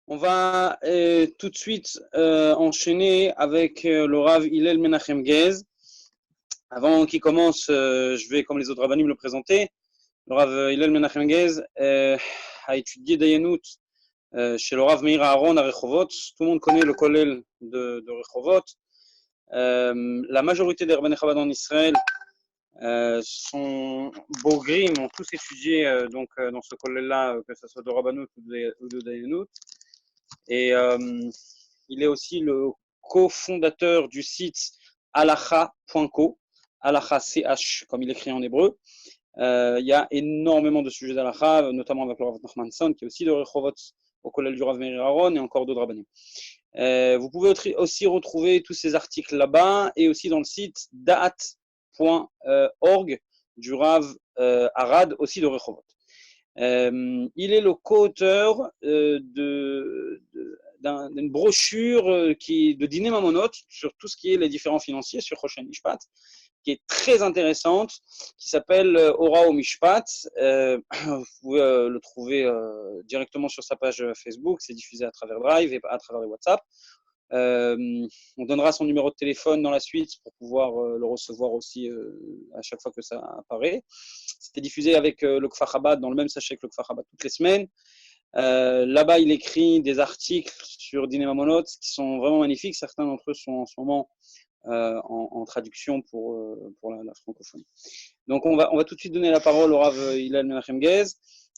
On va tout de suite enchaîner avec le Rav Hillel Menachem Gez. Avant qu'il commence, je vais, comme les autres rabbanim, le présenter. Le Rav Hillel Menachem Gez a étudié Dayanut chez le Rav Meir Aaron à Rechovot. Tout le monde connaît le Kollel de Rechovot. La majorité des rabbinés Chabad en Israël sont Bogrim, ont tous étudié dans ce Kollel-là, que ce soit de Rabbanut ou de Dayanut. Et il est aussi le cofondateur du site halacha.co, halacha ch comme il écrit en hébreu. Il y a énormément de sujets d'halacha, notamment avec le Rav Nachmanson, qui est aussi de Rechovot au collège du Rav Meir Aaron et encore d'autres rabbanim. Vous pouvez aussi retrouver tous ces articles là-bas et aussi dans le site da'at.org du Rav Arad, aussi de Rechovot. Il est le co-auteur d'une brochure de Diné Mamonot sur tout ce qui est les différents financiers sur Rosh Mishpat, qui est très intéressante, qui s'appelle Ora au Mishpat. Vous pouvez le trouver directement sur sa page Facebook, c'est diffusé à travers Drive et à travers les WhatsApp. On donnera son numéro de téléphone dans la suite pour pouvoir le recevoir aussi à chaque fois que ça apparaît. C'était diffusé avec le Kfar Chabad, dans le même sachet que le Kfar Chabad toutes les semaines. Là-bas, il écrit des articles sur Diné Mamonot qui sont vraiment magnifiques. Certains d'entre eux sont en ce moment en traduction pour la francophonie. Donc, on va tout de suite donner la parole au Rav Hillel Menachem Gez.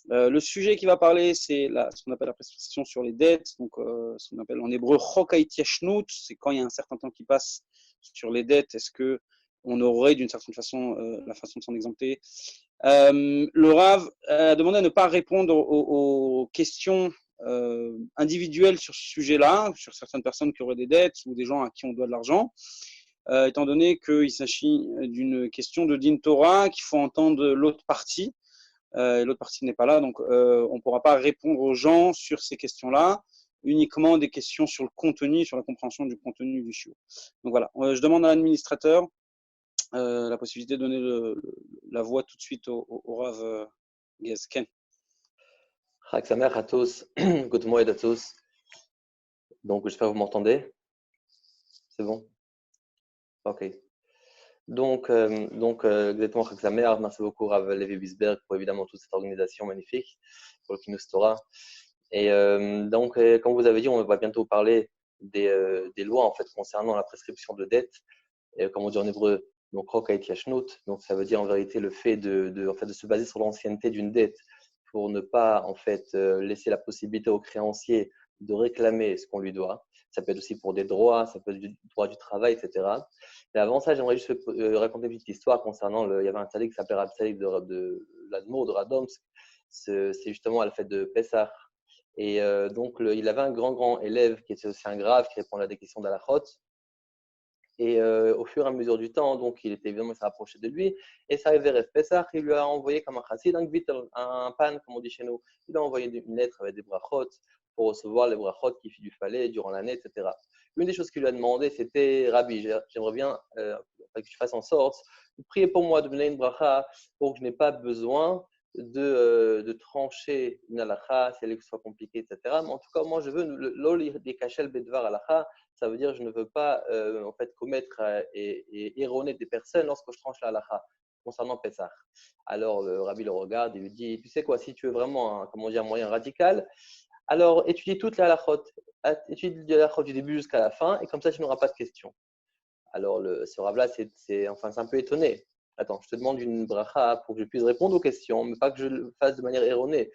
Le sujet qui va parler, c'est ce qu'on appelle la prescription sur les dettes, donc ce qu'on appelle en hébreu chok haïtiashnut, c'est quand il y a un certain temps qui passe sur les dettes, est-ce qu'on aurait d'une certaine façon la façon de s'en exempter. Le Rav a demandé à ne pas répondre aux questions individuelles sur ce sujet-là, sur certaines personnes qui auraient des dettes ou des gens à qui on doit de l'argent, étant donné qu'il s'agit d'une question de din Torah, qu'il faut entendre l'autre partie. L'autre partie n'est pas là, donc on ne pourra pas répondre aux gens sur ces questions-là, uniquement des questions sur le contenu, sur la compréhension du contenu du shiur. Donc voilà, je demande à l'administrateur la possibilité de donner la voix tout de suite au Rav Gez. Ken. Chag Sameach à tous, good morning à tous. Donc j'espère que vous m'entendez. C'est bon? Ok. Donc exactement, Chag Sameach, merci beaucoup Rav Levi Bisberg pour évidemment toute cette organisation magnifique pour le Kinus Torah. Et donc, comme vous avez dit, on va bientôt parler des lois en fait concernant la prescription de dettes, comme on dit en hébreu, donc chok haïtiashnut. Donc ça veut dire en vérité le fait de se baser sur l'ancienneté d'une dette pour ne pas en fait laisser la possibilité au créancier de réclamer ce qu'on lui doit. Ça peut être aussi pour des droits, ça peut être du droit du travail, etc. Et avant ça, j'aimerais juste raconter une petite histoire concernant il y avait un tzaddik qui s'appelait Rab Tzaddik de l'Admour de Radomsk. C'est justement à la fête de Pessah. Et donc, il avait un grand élève qui était aussi un grave, qui répondait à des questions d'Alachot. Et au fur et à mesure du temps, donc, il était évidemment, il s'est rapproché de lui. Et ça arrivait Rev Pessah, il lui a envoyé comme un chassid, un pan, comme on dit chez nous. Il a envoyé une lettre avec des brachot pour recevoir les brachot qu'il lui fallait durant l'année, etc. Une des choses qu'il lui a demandé, c'était Rabbi, j'aimerais bien que tu fasses en sorte de prier pour moi, de me donner une bracha pour que je n'ai pas besoin de trancher une halakha, si elle soit compliquée, etc. Mais en tout cas, moi, je veux l'oli des kachel bedvar halakha. Ça veut dire je ne veux pas en fait commettre et erroner des personnes lorsque je tranche la halakha concernant Pessah. Alors le rabbi le regarde et lui dit, tu sais quoi, si tu veux vraiment un moyen radical, alors étudie toute la halachot, étudie la halachot du début jusqu'à la fin, et comme ça tu n'auras pas de questions. Alors ce rav-là, c'est un peu étonné. Attends, je te demande une bracha pour que je puisse répondre aux questions, mais pas que je le fasse de manière erronée.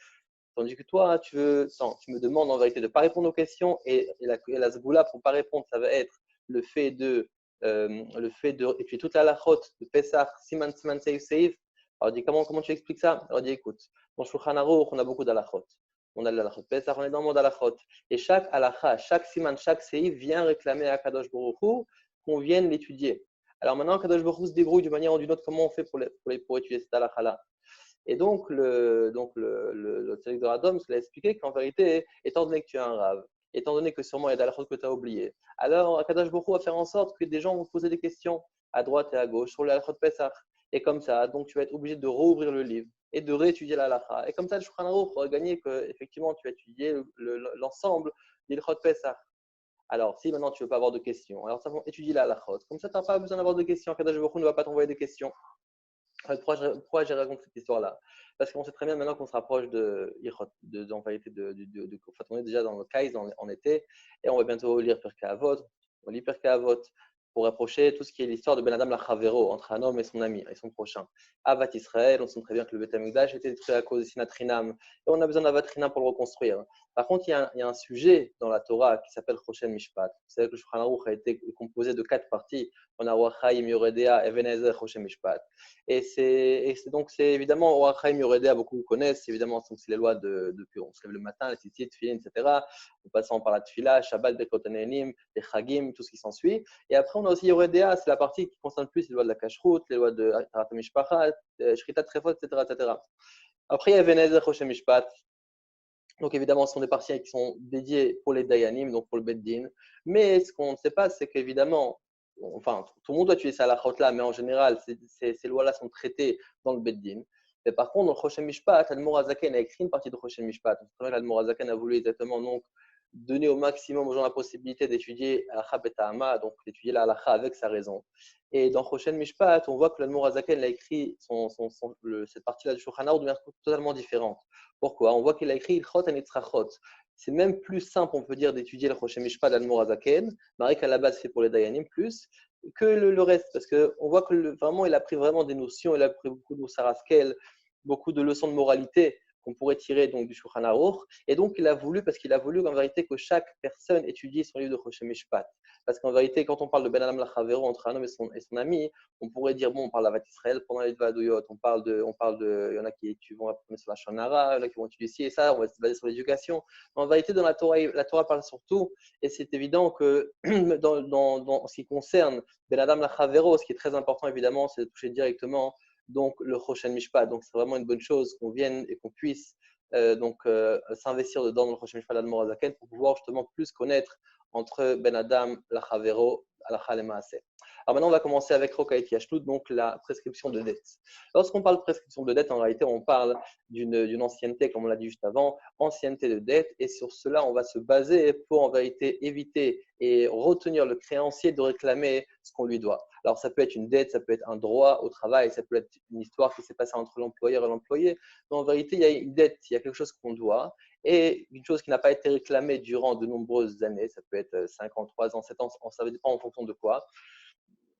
Tandis que toi, tu me demandes en vérité de ne pas répondre aux questions et la zgoula pour ne pas répondre, ça va être le fait étudier toute la lachot de Pessah, Siman, Seif. Alors, dis comment tu expliques ça? Alors, dis écoute, dans Shulchan Aruch, on a beaucoup d'alachot. On a de l'alachot Pessah, on est dans le monde d'alachot. Et chaque alacha, chaque Siman, chaque Seif vient réclamer à Kadosh Baruch Hu qu'on vienne l'étudier. Alors maintenant, Kadosh Baruch Hu se débrouille d'une manière ou d'une autre, comment on fait pour étudier cette alacha-là? Et donc, le tzaddik de Radom l'a expliqué qu'en vérité, étant donné que tu es un rave, étant donné que sûrement il y a des halachot que tu as oublié, alors Akadosh Baruch Hu va faire en sorte que des gens vont te poser des questions à droite et à gauche sur les halachot Pessah. Et comme ça, donc tu vas être obligé de rouvrir le livre et de réétudier la halakha. Et comme ça, le Shulchan Aruch aurait gagné que effectivement tu as étudié l'ensemble d'Ilchot Pesach. Alors, si maintenant tu ne veux pas avoir de questions, alors étudie la halachot. Comme ça, tu n'as pas besoin d'avoir de questions. Kadosh Baruch Hu ne va pas t'envoyer des questions. Pourquoi j'ai raconté cette histoire-là? Parce qu'on sait très bien maintenant qu'on se rapproche en réalité on est déjà dans le Kais en été, et on va bientôt lire Pirkei Avot. On lit Pirkei Avot pour approcher tout ce qui est l'histoire de Ben Adam Lachavero, entre un homme et son ami, et son prochain. Avat Israël, on sait très bien que le Beth Amikdash était détruit à cause de Sinat Rinam, et on a besoin d'Avat Rinam pour le reconstruire. Par contre, il y a un sujet dans la Torah qui s'appelle Choshen Mishpat. Vous savez que le Shulchan Aruch a été composé de 4 parties. On a Oachaim, Yoredea, Ebenezer, Choshen Mishpat. Et donc, c'est évidemment, Oachaim, Yoredea, beaucoup vous connaissent, évidemment, c'est les lois depuis on se lève le matin, les tzitzit, tefillin, etc. En passant par la tefila, Shabbat, Bekot Hanehenim, les Chagim, tout ce qui s'ensuit. Et après, on a aussi Yoredea, c'est la partie qui concerne plus les lois de la Kashrut, les lois de Tarat Mishpacha, Shritat Trefot, etc., etc. Après, il y a Ebenezer, Choshen Mishpat. Donc évidemment, ce sont des parties qui sont dédiées pour les Dayanim, donc pour le Beddin. Mais ce qu'on ne sait pas, c'est qu'évidemment, enfin, tout le monde doit utiliser ça à la là, mais en général, ces lois-là sont traitées dans le Beddin. Mais par contre, dans le Choshen Mishpat, l'Admor Hazaken a écrit une partie de Choshen Mishpat. L'Admor Hazaken a voulu exactement donc donner au maximum aux gens la possibilité d'étudier Halakha Betahama, donc d'étudier la Halakha avec sa raison. Et dans Choshen Mishpat, on voit que l'Admor Hazaken a écrit cette partie-là du Shulchan Aruch de manière totalement différente. Pourquoi? On voit qu'il a écrit Ilchot et Nitzrachot. C'est même plus simple, on peut dire, d'étudier le Choshen Mishpat d'Admor Hazaken, Marie qu'à la base fait pour les Dayanim plus, que le reste. Parce qu'on voit que vraiment, il a pris vraiment des notions, il a pris beaucoup de Moussar Haskel, beaucoup de leçons de moralité qu'on pourrait tirer donc du Shulchan Aruch. Et donc, parce qu'il a voulu en vérité que chaque personne étudie son livre de Choshen Mishpat. Parce qu'en vérité, quand on parle de Ben Adam Lachavero entre un homme et son ami, on pourrait dire, bon, on parle d'Avat Israël pendant les Dvadouyot, il y en a qui vont apprendre sur la Shonara, il y en a qui vont étudier ci et ça, on va se baser sur l'éducation. Mais en vérité, dans la Torah parle surtout, et c'est évident que dans ce qui concerne Ben Adam Lachavero, ce qui est très important évidemment, c'est de toucher directement donc le Choshen Mishpat. Donc c'est vraiment une bonne chose qu'on vienne et qu'on puisse s'investir dedans dans le Choshen Mishpat d'Admor Hazaken pour pouvoir justement plus connaître entre Ben Adam, Lachavero, Halakha le Maaseh. Alors maintenant, on va commencer avec Rokaït Yashlut, donc la prescription de dette. Lorsqu'on parle de prescription de dette, en réalité, on parle d'une ancienneté, comme on l'a dit juste avant, ancienneté de dette, et sur cela, on va se baser pour en vérité éviter et retenir le créancier de réclamer ce qu'on lui doit. Alors, ça peut être une dette, ça peut être un droit au travail, ça peut être une histoire qui s'est passée entre l'employeur et l'employé, mais en vérité, il y a une dette, il y a quelque chose qu'on doit, et une chose qui n'a pas été réclamée durant de nombreuses années, ça peut être 5 ans, 3 ans, 7 ans, ça dépend en fonction de quoi.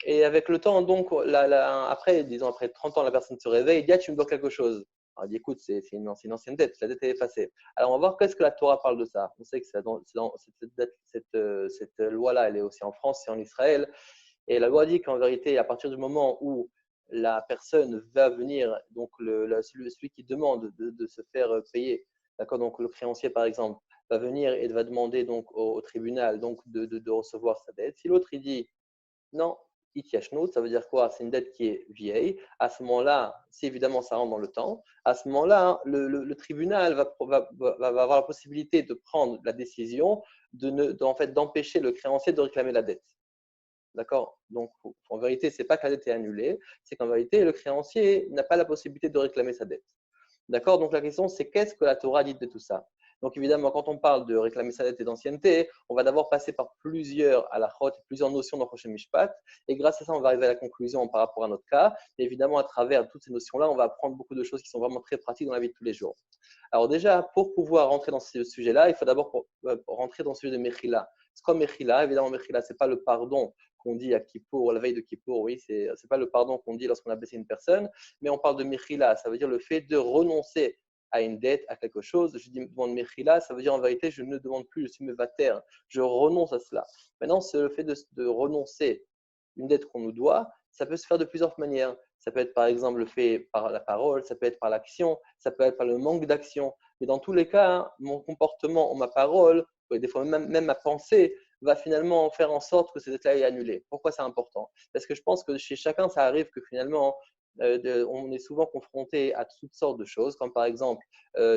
Et avec le temps, donc, après 30 ans, la personne se réveille et dit, ah, tu me dois quelque chose. Alors, il dit, écoute, c'est une ancienne dette, la dette est effacée. Alors, on va voir qu'est-ce que la Torah parle de ça. On sait que cette loi-là, elle est aussi en France et en Israël. Et la loi dit qu'en vérité, à partir du moment où la personne va venir, donc celui qui demande de se faire payer, d'accord, donc le créancier par exemple, va venir et va demander donc au tribunal donc de recevoir sa dette. Si l'autre il dit non, ça veut dire quoi? C'est une dette qui est vieille. À ce moment-là, si évidemment ça rentre dans le temps, à ce moment-là, le tribunal va avoir la possibilité de prendre la décision d'empêcher le créancier de réclamer la dette. D'accord? Donc, en vérité, ce n'est pas que la dette est annulée, c'est qu'en vérité, le créancier n'a pas la possibilité de réclamer sa dette. D'accord? Donc, la question, c'est qu'est-ce que la Torah dit de tout ça? Donc, évidemment, quand on parle de réclamer sa dette et d'ancienneté, on va d'abord passer par plusieurs halachot, plusieurs notions dans Choshen Mishpat. Et grâce à ça, on va arriver à la conclusion par rapport à notre cas. Et évidemment, à travers toutes ces notions-là, on va apprendre beaucoup de choses qui sont vraiment très pratiques dans la vie de tous les jours. Alors, déjà, pour pouvoir rentrer dans ce sujet-là, il faut d'abord rentrer dans le sujet de Mechila. C'est quoi Mechila? Évidemment, Mechila, ce n'est pas le pardon qu'on dit à Kippour, la veille de Kippour, oui, c'est pas le pardon qu'on dit lorsqu'on a blessé une personne, mais on parle de Mechila, ça veut dire le fait de renoncer à une dette, à quelque chose. Je dis demande Mechila, ça veut dire en vérité, je ne demande plus, je suis mevater, je renonce à cela. Maintenant, c'est le fait de renoncer une dette qu'on nous doit, ça peut se faire de plusieurs manières. Ça peut être par exemple le fait par la parole, ça peut être par l'action, ça peut être par le manque d'action. Mais dans tous les cas, mon comportement ou ma parole, et des fois même ma pensée, va finalement faire en sorte que cette dette-là est annulée. Pourquoi c'est important? Parce que je pense que chez chacun, ça arrive que finalement, on est souvent confronté à toutes sortes de choses, comme par exemple,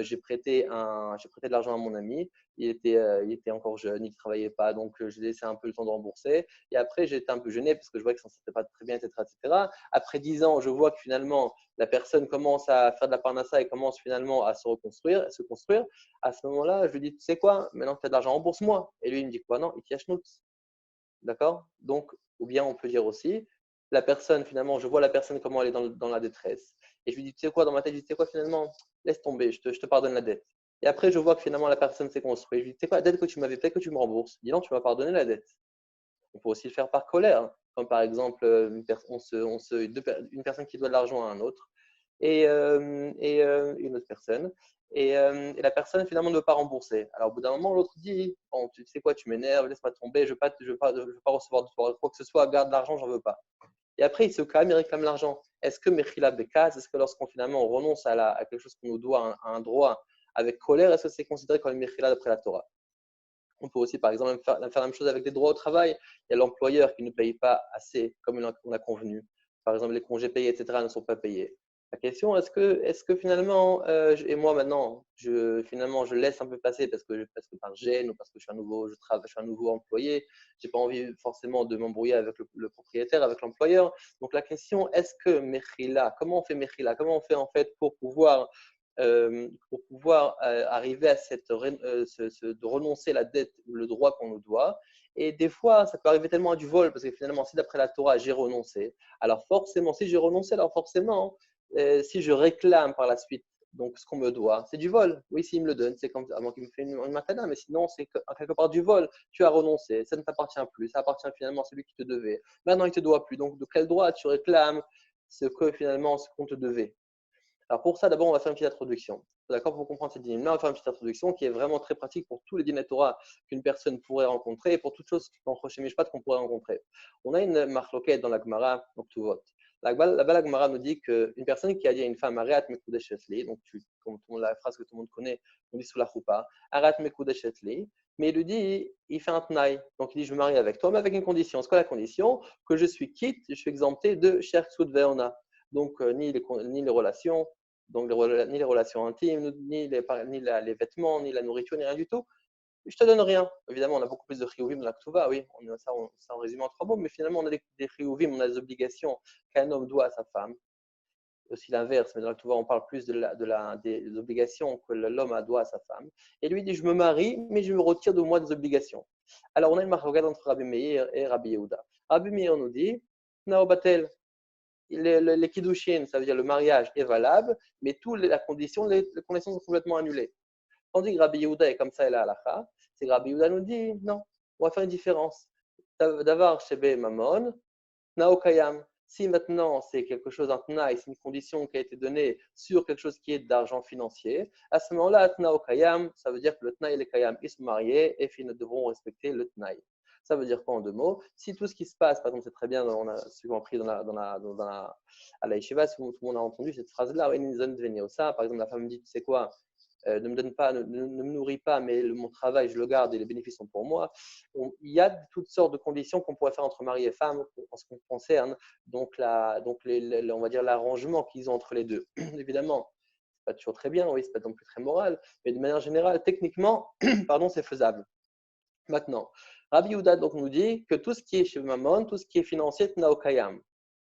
j'ai prêté de l'argent à mon ami, il était encore jeune, il ne travaillait pas, donc je lui ai laissé un peu le temps de rembourser. Et après, j'étais un peu gêné parce que je voyais que ça ne s'était pas très bien, etc., etc. Après 10 ans, je vois que finalement, la personne commence à faire de la parnassa et commence finalement à se reconstruire, à se construire. À ce moment-là, je lui dis, tu sais quoi, maintenant que tu as de l'argent, rembourse-moi. Et lui, il me dit quoi? Non, il t'y achète. D'accord? Donc, ou bien on peut dire aussi, la personne, finalement, je vois la personne comment elle est dans la détresse. Et je lui dis, tu sais quoi, dans ma tête, je dis, tu sais quoi, finalement, laisse tomber, je te pardonne la dette. Et après, je vois que finalement, la personne s'est construite. Je lui dis, tu sais quoi, la dette que tu m'avais fait, que tu me rembourses. Dis non, tu m'as pardonné la dette. On peut aussi le faire par colère, hein. Comme par exemple, une personne qui doit de l'argent à un autre et une autre personne. Et la personne finalement ne veut pas rembourser. Alors au bout d'un moment, l'autre dit, bon, tu sais quoi, tu m'énerves, laisse-moi tomber, je veux pas recevoir quoi que ce soit, garde l'argent, j'en veux pas. Et après, il se calme, il réclame l'argent. Est-ce que Mechila Bekas, est-ce que lorsqu'on finalement on renonce à quelque chose qu'on nous doit, à un droit avec colère, est-ce que c'est considéré comme une Mechila d'après la Torah? On peut aussi, par exemple, faire la même chose avec des droits au travail. Il y a l'employeur qui ne paye pas assez comme on a convenu. Par exemple, les congés payés, etc., ne sont pas payés. La question, est-ce que finalement, et moi maintenant, finalement, je laisse un peu passer parce que par gêne ou parce que je suis un nouveau employé, j'ai pas envie forcément de m'embrouiller avec le propriétaire, avec l'employeur. Donc la question, est-ce que Mechila, comment on fait Mechila, comment on fait en fait pour pouvoir arriver à de renoncer la dette ou le droit qu'on nous doit. Et des fois, ça peut arriver tellement à du vol, parce que finalement, si d'après la Torah, j'ai renoncé, alors forcément, si j'ai renoncé, alors forcément, si je réclame par la suite donc ce qu'on me doit, c'est du vol. Oui, s'il me le donne, c'est comme avant qu'il me fait une matana, mais sinon, c'est quelque part du vol. Tu as renoncé, ça ne t'appartient plus, ça appartient finalement à celui qui te devait. Maintenant, il ne te doit plus. Donc, de quel droit tu réclames ce qu'on te devait? Alors pour ça, d'abord, on va faire une petite introduction. D'accord? Pour comprendre cette dynamique-là, on va faire une petite introduction qui est vraiment très pratique pour tous les dîners Torah qu'une personne pourrait rencontrer et pour toutes choses dans Rosh Mishpat qu'on pourrait rencontrer. On a une marloquette dans la Gemara, donc tout vote. Là-bas, la Gemara nous dit qu'une personne qui a dit à une femme, Areat Mekudeshetli, donc comme la phrase que tout le monde connaît, on dit sous la choupa, Areat Mekudeshetli, mais il lui dit, il fait un tnaï, donc il dit, je me marie avec toi, mais avec une condition. C'est quoi la condition? Que je suis quitte, je suis exempté de Sher Ksud Veona. Donc, ni les relations, donc ni les relations intimes, ni les vêtements, ni la nourriture, ni rien du tout. Je te donne rien. Évidemment, on a beaucoup plus de chiyuvim dans la Ktuva, oui, ça en résumé en 3 mots, mais finalement, on a des chiyuvim, on a des obligations qu'un homme doit à sa femme. Aussi l'inverse, mais dans la Ktuva, on parle plus des obligations que l'homme doit à sa femme. Et lui dit, je me marie, mais je me retire de moi des obligations. Alors, on a une marque entre Rabbi Meir et Rabbi Yehuda. Rabbi Meir nous dit, Naobatel, les kiddushin, ça veut dire le mariage est valable, mais toutes les conditions sont complètement annulées. Tandis que Rabbi Yehuda est comme ça, et la halakha, c'est que Rabbi Yehuda nous dit non, on va faire une différence. Davar shebe mamon, naokayam. Si maintenant c'est quelque chose, un tnaï, c'est une condition qui a été donnée sur quelque chose qui est d'argent financier, à ce moment-là, naokayam, ça veut dire que le tnaï et le kayam, ils se marient et ils devront respecter le tnaï. Ça veut dire quoi en 2 mots? Si tout ce qui se passe, par exemple, c'est très bien, on a souvent pris à la yeshiva, tout le monde a entendu cette phrase-là, par exemple, la femme dit, tu sais quoi, ne me donne pas, ne me nourrit pas, mais mon travail, je le garde et les bénéfices sont pour moi. Il y a toutes sortes de conditions qu'on pourrait faire entre mari et femme en ce qui concerne donc on va dire l'arrangement qu'ils ont entre les deux. Évidemment, c'est pas toujours très bien, oui, c'est pas non plus très moral, mais de manière générale, techniquement, pardon, c'est faisable. Maintenant, Rabbi Yehuda donc nous dit que tout ce qui est chez Mammon, tout ce qui est financier, Tnaokayam.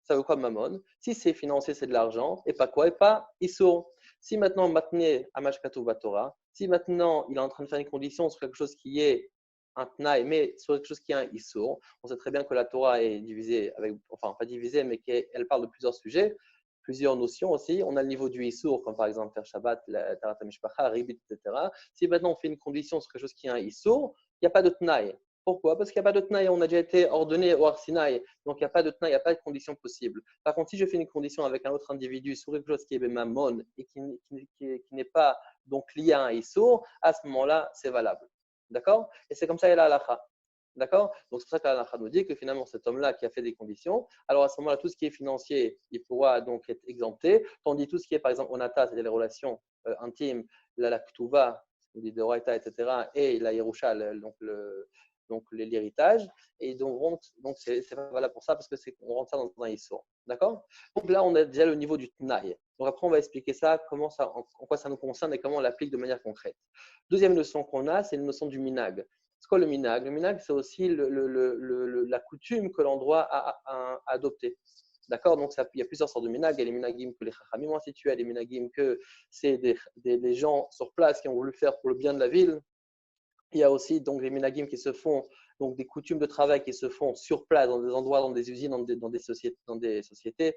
Ça veut quoi Mammon? Si c'est financier, c'est de l'argent, et pas quoi? Et pas Issour. Si maintenant, Matne Amashkatu Torah, si maintenant il est en train de faire une condition sur quelque chose qui est un Tnaï, mais sur quelque chose qui est un Issour, on sait très bien que la Torah est divisée, enfin pas divisée, mais qu'elle parle de plusieurs sujets, plusieurs notions aussi. On a le niveau du Issour, comme par exemple faire Shabbat, Tarat HaMishpacha, Ribit, etc. Si maintenant on fait une condition sur quelque chose qui est un Issour, il n'y a pas de Tnaï. Pourquoi? Parce qu'il n'y a pas de Tnaï, on a déjà été ordonné au Arsinaï, donc il n'y a pas de Tnaï, il n'y a pas de condition possible. Par contre, si je fais une condition avec un autre individu sur quelque chose qui est Mammon et qui n'est pas donc lié à un Issour, à ce moment-là, c'est valable. D'accord? Et c'est comme ça il a l'halakha. D'accord? Donc c'est pour ça que l'halakha nous dit que finalement cet homme-là qui a fait des conditions, alors à ce moment-là, tout ce qui est financier, il pourra donc être exempté, tandis tout ce qui est par exemple onata, c'est-à-dire les relations intimes, la ktuva, dit de Raïta, etc., et la Yerusha, donc l'héritage, et donc c'est valable pour ça parce que on rentre ça dans un Issour. D'accord? Donc là, on a déjà le niveau du Tnaï. Donc après, on va expliquer ça, en quoi ça nous concerne et comment on l'applique de manière concrète. Deuxième notion qu'on a, c'est une notion du minag. C'est quoi le minag? Le minag, c'est aussi la coutume que l'endroit a adoptée. D'accord? Donc, il y a plusieurs sortes de minag. Il y a les minagim que les chachamim ont institués, il y a des minagim que c'est des gens sur place qui ont voulu faire pour le bien de la ville. Il y a aussi donc les minagim qui se font, donc des coutumes de travail qui se font sur place, dans des endroits, dans des usines, dans des sociétés.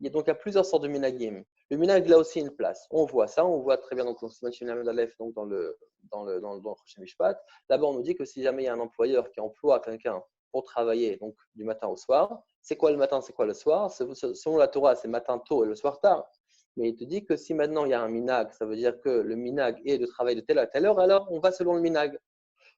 Donc, il y a plusieurs sortes de minagim. Le minag, il a aussi une place. On voit ça, on voit très bien donc, dans le Rosh Mishpat. Là-bas, on nous dit que si jamais il y a un employeur qui emploie quelqu'un pour travailler donc, du matin au soir, c'est quoi le matin, c'est quoi le soir? Selon la Torah, c'est matin tôt et le soir tard. Mais il te dit que si maintenant il y a un minag, ça veut dire que le minag est de travail de telle à telle heure, alors on va selon le minag.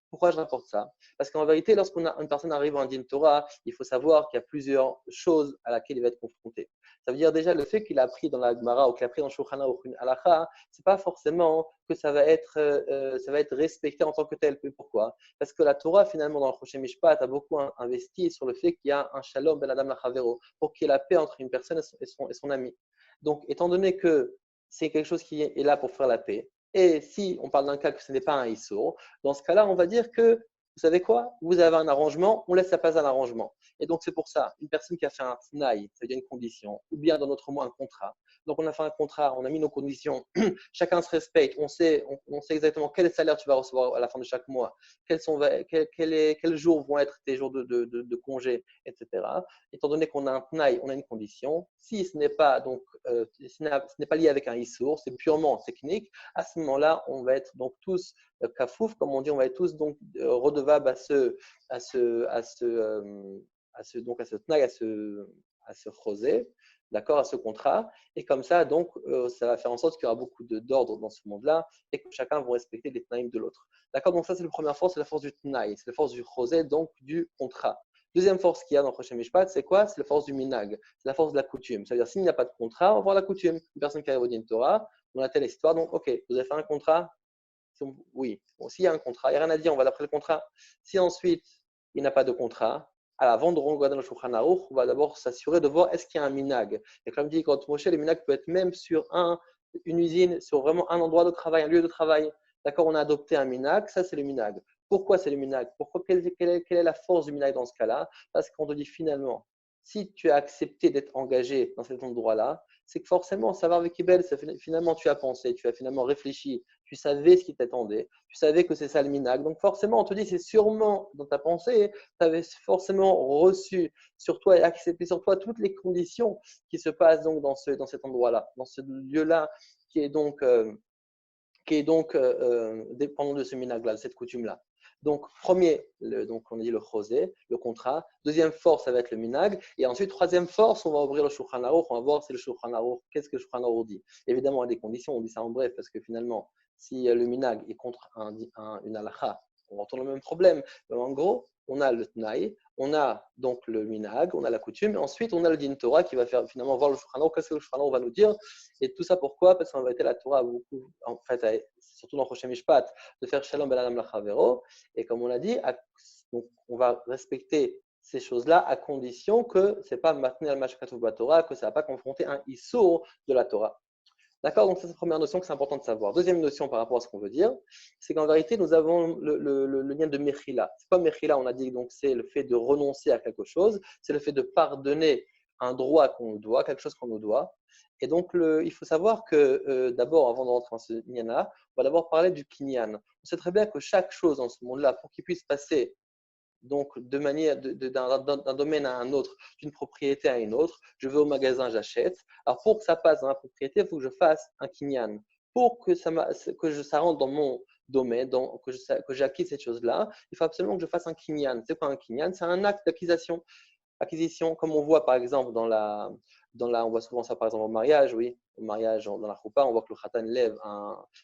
Pourquoi je rapporte ça? Parce qu'en vérité, lorsqu'une personne arrive en Din Torah, il faut savoir qu'il y a plusieurs choses à laquelle il va être confronté. Ça veut dire déjà le fait qu'il a appris dans la Gemara ou qu'il a appris dans Shulchan Aruch une halakha, c'est pas forcément que ça va être respecté en tant que tel. Pourquoi? Parce que la Torah, finalement, dans le Rosh Mishpat, a beaucoup investi sur le fait qu'il y a un shalom ben adam lachavero, pour qu'il y ait la paix entre une personne et son ami. Donc, étant donné que c'est quelque chose qui est là pour faire la paix, et si on parle d'un cas que ce n'est pas un ISO, dans ce cas-là, on va dire que, vous savez quoi? Vous avez un arrangement, on laisse la place à l'arrangement. Et donc, c'est pour ça, une personne qui a fait un SNAI, ça veut dire une condition, ou bien dans notre mot, un contrat. Donc, on a fait un contrat, on a mis nos conditions, chacun se respecte, on sait exactement quel salaire tu vas recevoir à la fin de chaque mois, quels jours vont être tes jours de congé, etc. Étant donné qu'on a un SNAI, on a une condition. Si ce n'est pas, ce n'est pas lié avec un ISO, c'est purement technique, à ce moment-là, on va être donc tous kafouf, comme on dit, on va être tous donc redevables à ce tnag, à ce chosé, d'accord, à ce contrat. Et comme ça, donc, ça va faire en sorte qu'il y aura beaucoup d'ordre dans ce monde-là et que chacun va respecter les tnaïm de l'autre. D'accord, donc ça, c'est la première force, c'est la force du tnaï, c'est la force du chosé, donc du contrat. Deuxième force qu'il y a dans Rosh Mishpat, c'est quoi? C'est la force du minag, c'est la force de la coutume. C'est-à-dire, s'il n'y a pas de contrat, on va voir la coutume. Une personne qui arrive au Din Torah, on a telle histoire, donc, ok, vous avez fait un contrat? Oui. Bon, s'il y a un contrat, il n'y a rien à dire, on va d'après le contrat. Si ensuite, il n'y a pas de contrat, avant de regarder le Shulchan Aruch, on va d'abord s'assurer de voir est-ce qu'il y a un minag. Et comme dit quand Moshe, le minag peut être même sur une usine, sur vraiment un endroit de travail, un lieu de travail. D'accord, on a adopté un minag, ça c'est le minag. Pourquoi c'est le minag? Quelle est la force du minag dans ce cas-là? Parce qu'on te dit finalement, si tu as accepté d'être engagé dans cet endroit-là, c'est que forcément, savoir avec Ibel, finalement tu as pensé, tu as finalement réfléchi, tu savais ce qui t'attendait, tu savais que c'est ça le minag. Donc forcément, on te dit, c'est sûrement dans ta pensée, tu avais forcément reçu sur toi et accepté sur toi toutes les conditions qui se passent donc dans cet endroit-là, dans ce lieu-là qui est donc dépendant de ce minag-là, de cette coutume-là. Donc, premier, donc on a dit le chosé, le contrat. Deuxième force, ça va être le minag. Et ensuite, troisième force, on va ouvrir le Shulchan Aruch, on va voir si le Shulchan Aruch, qu'est-ce que le Shulchan Aruch dit. Évidemment, il y a des conditions, on dit ça en bref, parce que finalement, si le minag est contre une halakha, on retourne le même problème. Mais en gros, on a le tnaï, on a donc le minag, on a la coutume, et ensuite on a le din Torah qui va faire finalement voir le Shulchan Aruch, qu'est-ce que le Shulchan Aruch va nous dire. Et tout ça pourquoi? Parce qu'en vérité, la Torah a beaucoup, en fait, surtout dans Rosh Mishpat, de faire Shalom ben Adam lachavero. Et comme on l'a dit, donc on va respecter ces choses-là à condition que ce n'est pas maintenir le Mashkatov Torah, que ça ne va pas confronter un Issour de la Torah. D'accord? Donc, c'est la première notion que c'est important de savoir. Deuxième notion par rapport à ce qu'on veut dire, c'est qu'en vérité, nous avons le lien de Mechila. C'est pas Mechila, on a dit donc c'est le fait de renoncer à quelque chose, c'est le fait de pardonner un droit qu'on nous doit, quelque chose qu'on nous doit. Et donc, il faut savoir que d'abord, avant de rentrer dans ce lien-là, on va d'abord parler du kinyan. On sait très bien que chaque chose dans ce monde-là, pour qu'il puisse passer donc de manière d'un domaine à un autre, d'une propriété à une autre, je vais au magasin, j'achète. Alors pour que ça passe dans la propriété, il faut que je fasse un kinyan. Pour que ça rentre dans mon domaine, que j'acquitte cette chose-là, il faut absolument que je fasse un kinyan. C'est quoi un kinyan? C'est un acte acquisition, comme on voit par exemple on voit souvent ça par exemple au mariage, oui, au mariage dans la choupa, on voit que le khatan lève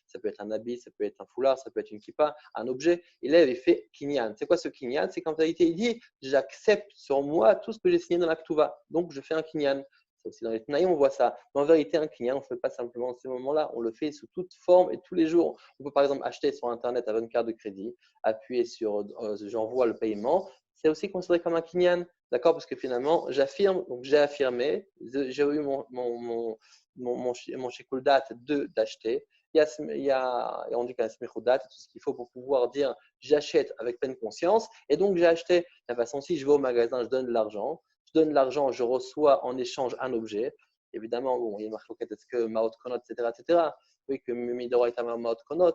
ça peut être un habit, ça peut être un foulard, ça peut être une kippa, un objet, il lève et fait kinyan. C'est quoi ce kinyan? C'est qu'en vérité il dit j'accepte sur moi tout ce que j'ai signé dans la ktuva, donc je fais un kinyan. C'est aussi dans les Tanaïm, on voit ça. Mais en vérité, un kinyan, on ne fait pas simplement dans ces moments-là, on le fait sous toute forme et tous les jours. On peut par exemple acheter sur Internet avec une carte de crédit, appuyer sur j'envoie le paiement. c'est aussi considéré comme un kinyan, d'accord? Parce que finalement, j'affirme, donc j'ai affirmé, j'ai eu mon shikul date d'acheter. On dit qu'il y a smichut date, tout ce qu'il faut pour pouvoir dire j'achète avec pleine conscience. Et donc, j'ai acheté. De la façon, si je vais au magasin, je donne de l'argent. Je donne de l'argent, je reçois en échange un objet. Évidemment, bon, il y a une marque est-ce que Maot Konot, etc., etc. Oui, que Midoro est un Maot Konot.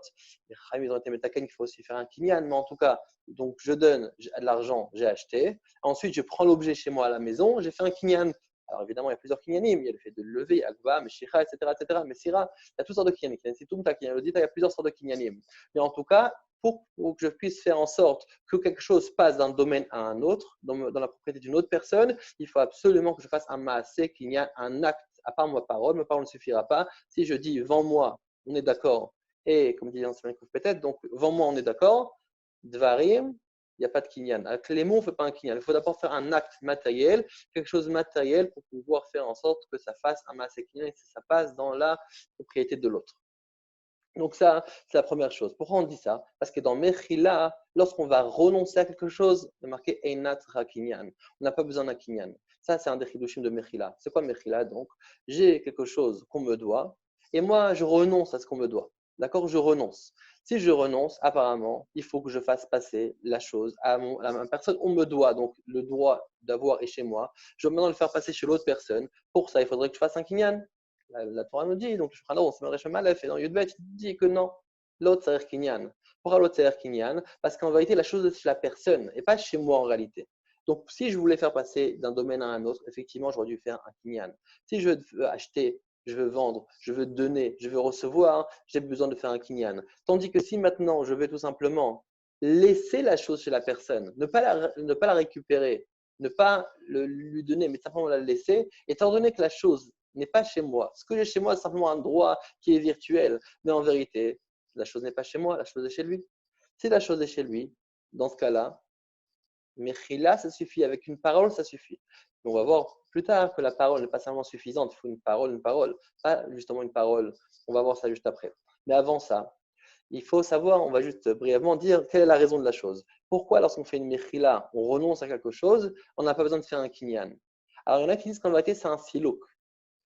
Les Chaim, ils ont été métaken, il faut aussi faire un kinyan. Mais en tout cas, donc je donne de l'argent, j'ai acheté. Ensuite, je prends l'objet chez moi à la maison, j'ai fait un kinyan. Alors évidemment, il y a plusieurs kinyanim. Il y a le fait de le lever, Agba, Meshicha, etc., etc. Messira, il y a toutes sortes de kinyanim. C'est tout il y a plusieurs sortes de kinyanim. Mais en tout cas, pour que je puisse faire en sorte que quelque chose passe d'un domaine à un autre, dans la propriété d'une autre personne, il faut absolument que je fasse un maasé, qu'il y a un acte, à part ma parole ne suffira pas. Si je dis vends-moi, on est d'accord, et comme dit l'ancien peut-être, donc vends-moi, on est d'accord, dvarim, il n'y a pas de kinyan. Avec les mots, on ne fait pas un kinyan. Il faut d'abord faire un acte matériel, quelque chose de matériel pour pouvoir faire en sorte que ça fasse un maasé kinyan et que ça passe dans la propriété de l'autre. Donc ça, c'est la première chose. Pourquoi on dit ça? Parce que dans Mechila, lorsqu'on va renoncer à quelque chose, il est marqué Einat Rakinyan. On n'a pas besoin d'un kinyan. Ça, c'est un des chidushim de Mechila. C'est quoi Mechila donc? J'ai quelque chose qu'on me doit et moi, je renonce à ce qu'on me doit. D'accord? Je renonce. Si je renonce, apparemment, il faut que je fasse passer la chose à la personne. On me doit, donc le droit d'avoir est chez moi. Je dois maintenant le faire passer chez l'autre personne. Pour ça, il faudrait que je fasse un kinyan. La Torah nous dit, donc on se met Aleph et dans Yudbet, il dit que non, l'autre c'est Kinyan. Pourquoi l'autre c'est Kinyan? Parce qu'en vérité, la chose est chez la personne et pas chez moi en réalité. Donc, si je voulais faire passer d'un domaine à un autre, effectivement, j'aurais dû faire un Kinyan. Si je veux acheter, je veux vendre, je veux donner, je veux recevoir, j'ai besoin de faire un Kinyan. Tandis que si maintenant, je vais tout simplement laisser la chose chez la personne, ne pas la récupérer, ne pas lui donner, mais simplement la laisser, étant donné que la chose n'est pas chez moi. Ce que j'ai chez moi, c'est simplement un droit qui est virtuel. Mais en vérité, la chose n'est pas chez moi, la chose est chez lui. Si la chose est chez lui, dans ce cas-là, Mechila, ça suffit. Avec une parole, ça suffit. Mais on va voir plus tard que la parole n'est pas seulement suffisante. Il faut une parole, pas justement une parole. On va voir ça juste après. Mais avant ça, il faut savoir, on va juste brièvement dire quelle est la raison de la chose. Pourquoi, lorsqu'on fait une Mechila, on renonce à quelque chose, on n'a pas besoin de faire un Kinyan. Alors, il y en a qui disent qu'en vérité, c'est un silouk.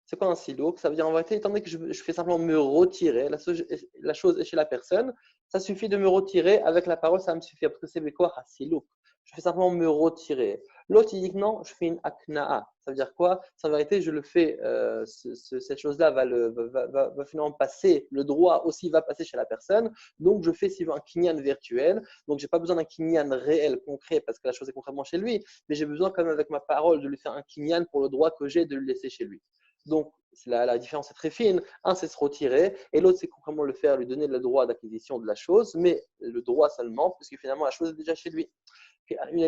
C'est quoi un silo? Ça veut dire en vérité, étant donné que je fais simplement me retirer, la chose est chez la personne, ça suffit de me retirer avec la parole, ça me suffit. Parce que c'est quoi un silo? Je fais simplement me retirer. L'autre, il dit que non, je fais une akna'a. Ça veut dire quoi? En vérité, je le fais, cette chose-là va finalement passer, le droit aussi va passer chez la personne. Donc, je fais un kinyan virtuel. Donc, je n'ai pas besoin d'un kinyan réel, concret, parce que la chose est concrètement chez lui. Mais j'ai besoin quand même avec ma parole de lui faire un kinyan pour le droit que j'ai de le laisser chez lui. Donc, la différence est très fine. Un, c'est se retirer, et l'autre, c'est concrètement le faire, lui donner le droit d'acquisition de la chose, mais le droit seulement, puisque finalement, la chose est déjà chez lui.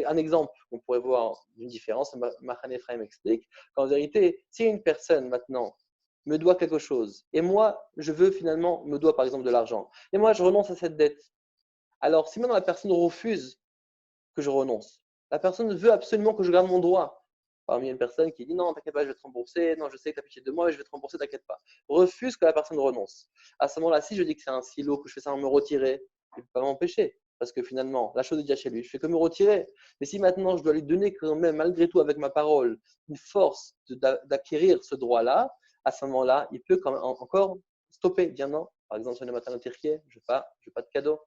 Un exemple qu'on pourrait voir d'une différence, Mahan Ephraim explique qu'en vérité, si une personne maintenant me doit quelque chose, et moi, je veux finalement, me doit par exemple de l'argent, et moi, je renonce à cette dette. Alors, si maintenant la personne refuse que je renonce, la personne veut absolument que je garde mon droit. Parmi une personne qui dit non, t'inquiète pas, je vais te rembourser, non, je sais que tu as pitié de moi, je vais te rembourser, t'inquiète pas. Refuse que la personne renonce. À ce moment-là, si je dis que c'est un silo, que je fais ça en me retirer, il ne peut pas m'empêcher. Parce que finalement, la chose est déjà chez lui, je fais que me retirer. Mais si maintenant je dois lui donner quand même, malgré tout, avec ma parole, une force d'acquérir ce droit-là, à ce moment-là, il peut quand même encore stopper, dire non. Par exemple, sur le matin au Tirkier, je n'ai pas de cadeau.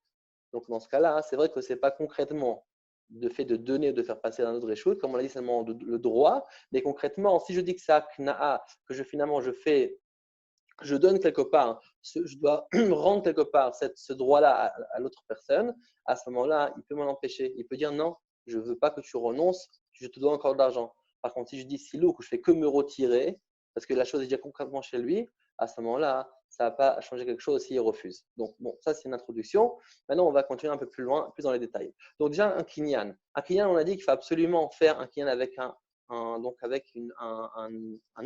Donc dans ce cas-là, c'est vrai que ce n'est pas concrètement le fait de donner ou de faire passer un autre échoute, comme on l'a dit, seulement le droit, mais concrètement, si je dis que c'est Akna'a, que finalement je donne quelque part, je dois rendre quelque part ce droit-là à l'autre personne, à ce moment-là, il peut m'en empêcher. Il peut dire non, je ne veux pas que tu renonces, je te dois encore de l'argent. Par contre, si je dis silo, que je fais que me retirer, parce que la chose est déjà concrètement chez lui, à ce moment-là, ça ne va pas changer quelque chose s'il refuse. Donc, bon, ça c'est une introduction. Maintenant, on va continuer un peu plus loin, plus dans les détails. Donc, déjà, un kinyan. Un kinyan, on a dit qu'il faut absolument faire un kinyan avec un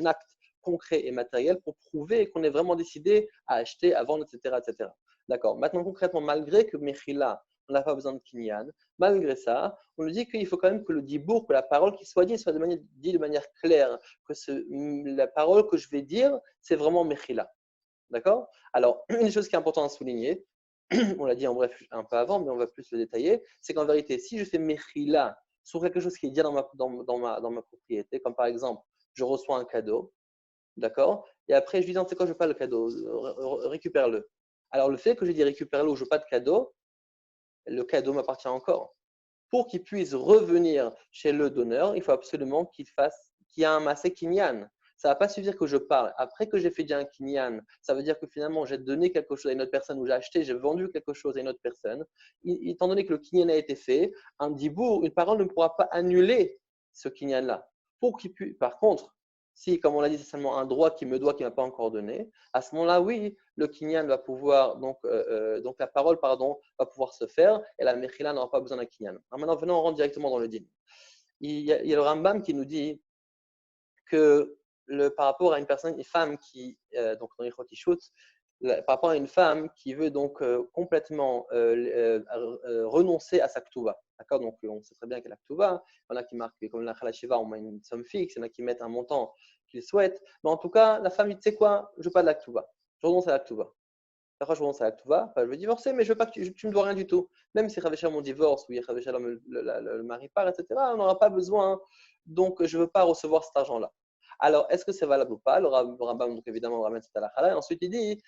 acte concret et matériel pour prouver qu'on est vraiment décidé à acheter, à vendre, etc. etc. D'accord. Maintenant, concrètement, malgré que Mechila, on n'a pas besoin de kinyan, malgré ça, on nous dit qu'il faut quand même que le dibour, que la parole qui soit dite, soit dit de manière claire, que la parole que je vais dire, c'est vraiment Mechila. D'accord? Alors, une chose qui est importante à souligner, on l'a dit en bref un peu avant, mais on va plus le détailler, c'est qu'en vérité, si je fais Mechila sur quelque chose qui est déjà dans ma propriété, comme par exemple, je reçois un cadeau, d'accord? Et après, je dis, non, c'est quoi, je veux pas le cadeau, récupère-le. Alors, le fait que j'ai dit récupère-le ou je veux pas de cadeau, le cadeau m'appartient encore. Pour qu'il puisse revenir chez le donneur, il faut absolument qu'il y ait un massé kinyan. Ça ne va pas suffire que je parle. Après que j'ai fait déjà un kinyan, ça veut dire que finalement j'ai donné quelque chose à une autre personne ou j'ai acheté, j'ai vendu quelque chose à une autre personne. Étant donné que le kinyan a été fait, un dibour, une parole ne pourra pas annuler ce kinyan-là. Par contre, si, comme on l'a dit, c'est seulement un droit qui me doit, qui ne m'a pas encore donné, à ce moment-là, oui, le kinyan va pouvoir, donc la parole, pardon, va pouvoir se faire et la mechila n'aura pas besoin d'un kinyan. Alors maintenant, venons, on rentre directement dans le din. Il y a le Rambam qui nous dit que par rapport à une personne, une femme qui, donc dans les Chotishut, par rapport à une femme qui veut donc complètement renoncer à sa ktuva. D'accord. Donc on sait très bien qu'il y a la ktuva. Il y en a qui marquent, comme la Shiva, on met une somme fixe. Il y en a qui mettent un montant qu'ils souhaitent. Mais en tout cas, la femme dit, tu sais quoi, je veux pas de la ktuva. Je renonce à la ktuva. Après, je renonce à la ktuva. Enfin, je veux divorcer, mais je veux pas que tu me dois rien du tout. Même si Rav mon divorce ou Rav le mari part, etc., on n'aura pas besoin. Donc, je veux pas recevoir cet argent-là. Alors, est-ce que c'est valable ou pas? Le Rambam, donc évidemment, ramène cette halakha. Et ensuite, il dit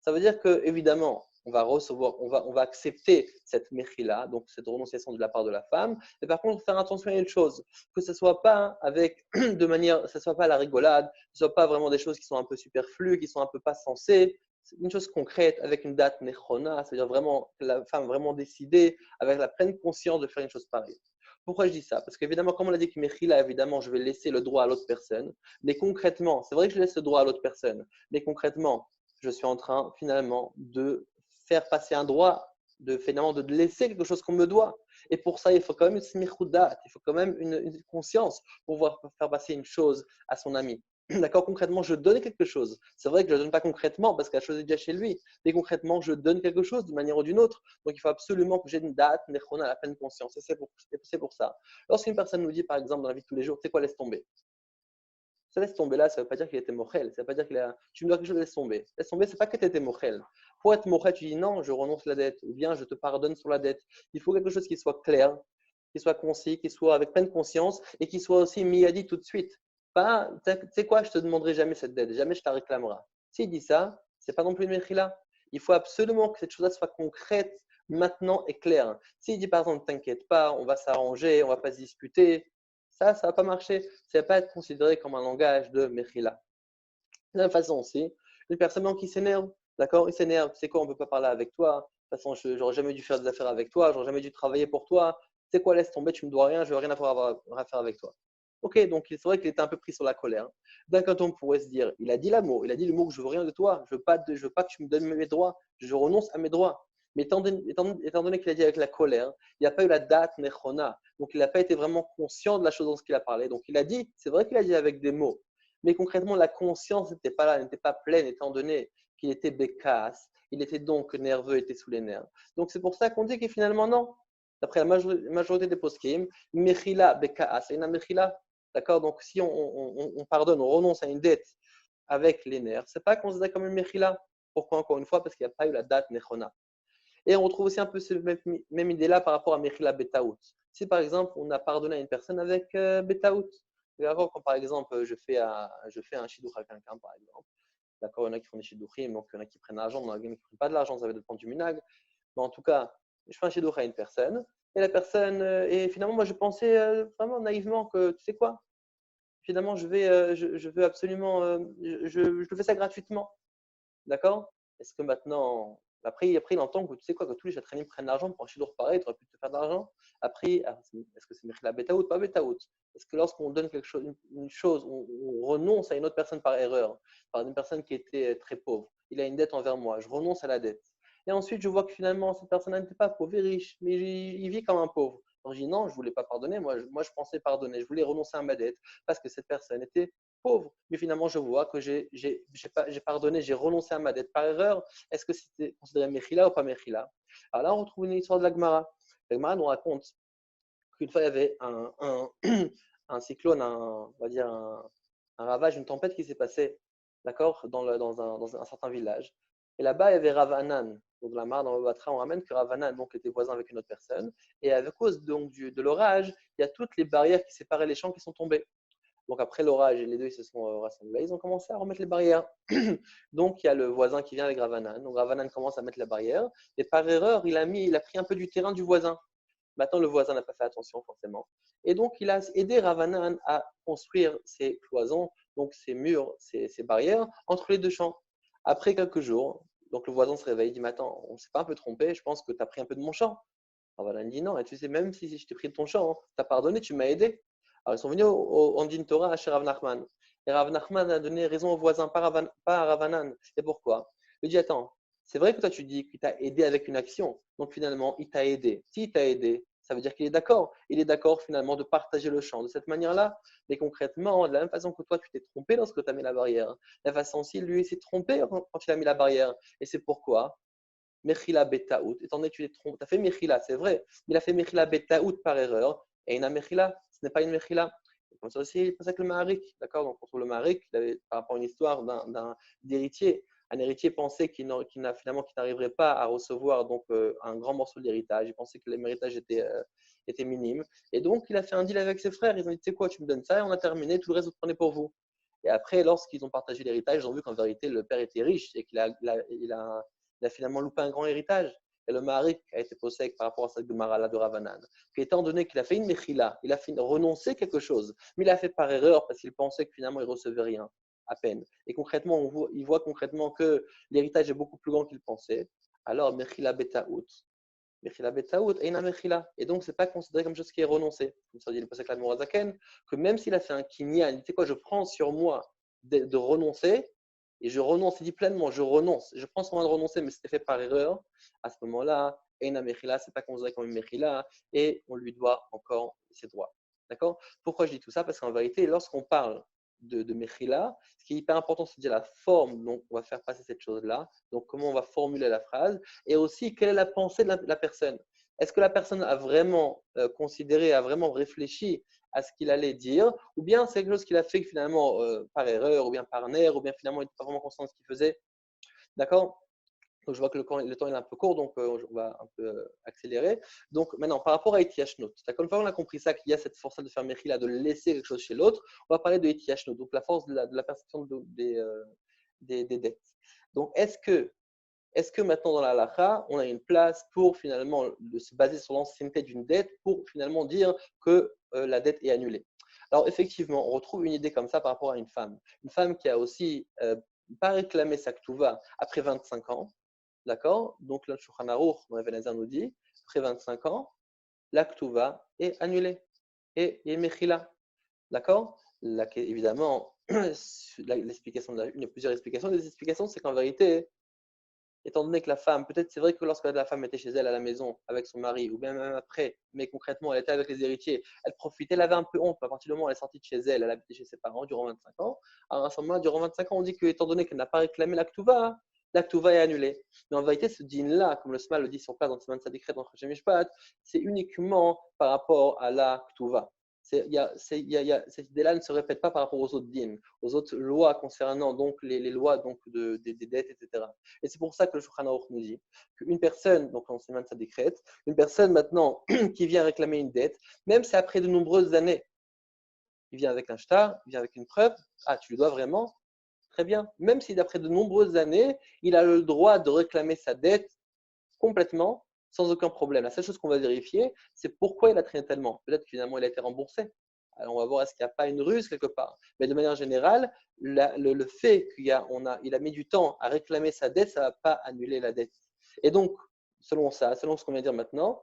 ça veut dire que, évidemment, on va recevoir, on va accepter cette mechila, donc cette renonciation de la part de la femme. Mais par contre, faire attention à une chose, que ce soit pas avec, de manière, ce soit pas la rigolade, que ce soit pas vraiment des choses qui sont un peu superflues, qui sont un peu pas sensées. C'est une chose concrète avec une date nechona, c'est-à-dire vraiment la femme vraiment décidée, avec la pleine conscience de faire une chose pareille. Pourquoi je dis ça? Parce qu'évidemment, comme on l'a dit que Mechila, évidemment, je vais laisser le droit à l'autre personne. Mais concrètement, c'est vrai que je laisse le droit à l'autre personne. Mais concrètement, je suis en train finalement de faire passer un droit, finalement de laisser quelque chose qu'on me doit. Et pour ça, il faut quand même une smichoudat, il faut quand même une conscience pour pouvoir faire passer une chose à son ami. D'accord, concrètement, je donne quelque chose. C'est vrai que je ne donne pas concrètement parce que la chose est déjà chez lui, mais concrètement, je donne quelque chose d'une manière ou d'une autre. Donc, il faut absolument que j'ai une date, nechona, à la pleine conscience. Et c'est pour ça. Lorsqu'une personne nous dit, par exemple, dans la vie de tous les jours, tu sais quoi, laisse tomber. Ça laisse tomber là, ça ne veut pas dire qu'il était mochel. Ça ne veut pas dire qu'il a. Tu me dois quelque chose, laisse tomber. Laisse tomber, ce n'est pas que tu étais mochel. Pour être mochel, tu dis non, je renonce à la dette, ou bien je te pardonne sur la dette. Il faut quelque chose qui soit clair, qui soit concis, qui soit avec pleine conscience et qui soit aussi miyadi tout de suite. Pas, tu sais quoi, je ne te demanderai jamais cette dette, jamais je te la réclamerai. S'il dit ça, ce n'est pas non plus une mechila. Il faut absolument que cette chose-là soit concrète maintenant et claire. S'il dit par exemple, t'inquiète pas, on va s'arranger, on ne va pas se disputer, ça ne va pas marcher. Ça ne va pas être considéré comme un langage de mechila. De la même façon aussi, une personne qui s'énerve, d'accord, il s'énerve, c'est quoi, on ne peut pas parler avec toi, de toute façon, je n'aurais jamais dû faire des affaires avec toi, j'aurais jamais dû travailler pour toi, c'est quoi, laisse tomber, tu ne me dois rien, je veux rien avoir à faire avec toi. Ok, donc c'est vrai qu'il était un peu pris sur la colère. D'un côté, on pourrait se dire, il a dit l'amour, il a dit le mot que je veux rien de toi, je veux pas que tu me donnes mes droits, je renonce à mes droits. Mais étant donné qu'il a dit avec la colère, il n'y a pas eu la date nechona, donc il n'a pas été vraiment conscient de la chose dont il a parlé. Donc il a dit, c'est vrai qu'il a dit avec des mots, mais concrètement, la conscience n'était pas là, n'était pas pleine, étant donné qu'il était bécasse, il était donc nerveux, était sous les nerfs. Donc c'est pour ça qu'on dit que finalement, non. D'après la majorité des poskim, mechila bécasse, c'est une mechila. D'accord. Donc si on pardonne, on renonce à une dette avec les nerfs, c'est pas considéré comme une mechila. Pourquoi encore une fois? Parce qu'il n'y a pas eu la date nechona. Et on retrouve aussi un peu cette même idée-là par rapport à mechila betaout. Si par exemple on a pardonné à une personne avec betaout, d'accord, quand par exemple je fais un shidduch à quelqu'un, par exemple, d'accord, il y en a qui font des shidduchim, donc il y en a qui prennent l'argent, il y en a qui ne prennent pas de l'argent, ça veut dépendre du minag. Mais en tout cas, je fais un shidduch à une personne, et la personne, et finalement, moi je pensais vraiment naïvement que, tu sais quoi, finalement je veux absolument, je fais ça gratuitement, d'accord. Est-ce que maintenant, après il entend que tu sais quoi, que tous les chatranim prennent l'argent pour un shidduch pareil, tu aurais pu te faire de l'argent. Après, est-ce que c'est mechila betaout ou pas betaout? Est-ce que lorsqu'on donne quelque chose, une chose, on renonce à une autre personne par erreur, par une personne qui était très pauvre, il a une dette envers moi, je renonce à la dette. Et ensuite, je vois que finalement, cette personne n'était pas pauvre et riche, mais il vit comme un pauvre. Alors je dis non, je ne voulais pas pardonner, moi je pensais pardonner, je voulais renoncer à ma dette parce que cette personne était pauvre. Mais finalement, je vois que j'ai pardonné, j'ai renoncé à ma dette par erreur. Est-ce que c'était considéré Mechila ou pas Mechila? Alors là, on retrouve une histoire de la Gemara. La Gemara nous raconte qu'une fois, il y avait un cyclone, on va dire un ravage, une tempête qui s'est passée, d'accord, dans un certain village. Et là-bas, il y avait Rav Anan. Donc, dans la Mara, dans le Batra, on ramène que Rav Anan donc, était voisin avec une autre personne. Et à cause donc, de l'orage, il y a toutes les barrières qui séparaient les champs qui sont tombées. Donc, après l'orage, les deux ils se sont rassemblés. Ils ont commencé à remettre les barrières. Donc, il y a le voisin qui vient avec Rav Anan. Donc, Rav Anan commence à mettre la barrière. Et par erreur, il a pris un peu du terrain du voisin. Maintenant, le voisin n'a pas fait attention forcément. Et donc, il a aidé Rav Anan à construire ses cloisons, donc ses murs, ses barrières, entre les deux champs. Après quelques jours, donc le voisin se réveille, il dit, mais attends, on ne s'est pas un peu trompé, je pense que tu as pris un peu de mon champ. Rav Anan dit, non, et tu sais, même si je t'ai pris de ton champ, tu as pardonné, tu m'as aidé. Alors, ils sont venus au Din Torah chez Rav Nachman. Et Rav Nachman a donné raison au voisin, pas à Rav Anan. Et pourquoi? Il dit, attends, c'est vrai que toi, tu dis qu'il t'a aidé avec une action. Donc, finalement, il t'a aidé. S'il t'a aidé, ça veut dire qu'il est d'accord. Il est d'accord, finalement, de partager le champ de cette manière-là. Mais concrètement, de la même façon que toi, tu t'es trompé lorsque tu as mis la barrière, de la façon aussi, lui, il s'est trompé quand il a mis la barrière. Et c'est pourquoi Mechila Betaout, étant donné que tu as fait Mechila, c'est vrai, mais il a fait Mechila Betaout par erreur, et une Mechila, ce n'est pas une Mechila. Comme ça aussi, il passe avec le Maharik, d'accord? Donc, on trouve le Maharik, par rapport à une histoire d'héritier. Un héritier pensait qu'il n'arriverait pas à recevoir donc, un grand morceau d'héritage. Il pensait que l'héritage était minime. Et donc, il a fait un deal avec ses frères. Ils ont dit, tu sais quoi, tu me donnes ça et on a terminé, tout le reste, vous prenez pour vous. Et après, lorsqu'ils ont partagé l'héritage, ils ont vu qu'en vérité, le père était riche et qu'il a finalement loupé un grand héritage. Et le Maharik a été posé par rapport à cette Gemara de Ravanan. Étant donné qu'il a fait une Mechila, il a renoncé quelque chose, mais il a fait par erreur parce qu'il pensait que finalement il ne recevait rien, à peine. Et concrètement, il voit concrètement que l'héritage est beaucoup plus grand qu'il pensait. Alors, Mechila Betaout, Mechila Betaout, Eina Mechila. Et donc, ce n'est pas considéré comme chose qui est renoncé. Comme ça dit le Pasek la Mourazaken, que même s'il a fait un kinyan, il dit quoi, je prends sur moi de renoncer, et je renonce, il dit pleinement, je renonce, je prends sur moi de renoncer, mais c'était fait par erreur, à ce moment-là, Eina Mechila, ce n'est pas considéré comme une Mechila, et on lui doit encore ses droits. D'accord? Pourquoi je dis tout ça? Parce qu'en vérité, lorsqu'on parle de Mechila, ce qui est hyper important, c'est de dire la forme dont on va faire passer cette chose-là, donc comment on va formuler la phrase, et aussi quelle est la pensée de la personne. Est-ce que la personne a vraiment considéré, a vraiment réfléchi à ce qu'il allait dire, ou bien c'est quelque chose qu'il a fait finalement par erreur, ou bien par nerf, ou bien finalement il n'était pas vraiment conscient de ce qu'il faisait. D'accord? Donc, je vois que le temps est un peu court, donc on va un peu accélérer. Donc, maintenant, par rapport à Etiashnot, une fois qu'on a compris ça, qu'il y a cette force de faire Mechila, de laisser quelque chose chez l'autre, on va parler de Etiashnot, donc la force de la perception des dettes. Donc, est-ce que maintenant dans la halakha, on a une place pour finalement se baser sur l'ancienneté d'une dette pour finalement dire que la dette est annulée? Alors, effectivement, on retrouve une idée comme ça par rapport à une femme. Une femme qui a aussi pas réclamé sa ktuva après 25 ans. D'accord? Donc, le Shulchan Aruch, dans Even Hazer nous dit, après 25 ans, la Ktuva est annulée et est Mechila. D'accord? Évidemment, l'explication, il y a plusieurs explications. Des explications, c'est qu'en vérité, étant donné que la femme, peut-être c'est vrai que lorsque la femme était chez elle à la maison avec son mari, ou bien même après, mais concrètement, elle était avec les héritiers, elle profitait, elle avait un peu honte, à partir du moment où elle est sortie de chez elle, elle habitait chez ses parents durant 25 ans. Alors à ce moment-là, durant 25 ans, on dit que, étant donné qu'elle n'a pas réclamé la Ktuva est annulée. Mais en vérité, ce din-là, comme le Smal le dit sur place dans le Siman Sadikret dans Chachem Mishpat, c'est uniquement par rapport à la Ktuva. Cette idée-là ne se répète pas par rapport aux autres dînes, aux autres lois concernant donc les lois donc des dettes, etc. Et c'est pour ça que le Shulchan Aruch nous dit qu'une personne, donc en Siman ça décrète, une personne maintenant qui vient réclamer une dette, même si après de nombreuses années, il vient avec un shtar, il vient avec une preuve, ah tu lui dois vraiment, très bien. Même si d'après de nombreuses années, il a le droit de réclamer sa dette complètement, sans aucun problème. La seule chose qu'on va vérifier, c'est pourquoi il a traîné tellement. Peut-être que finalement il a été remboursé. Alors on va voir est-ce qu'il n'y a pas une ruse quelque part. Mais de manière générale, le fait il a mis du temps à réclamer sa dette, ça ne va pas annuler la dette. Et donc, selon ça, selon ce qu'on vient de dire maintenant,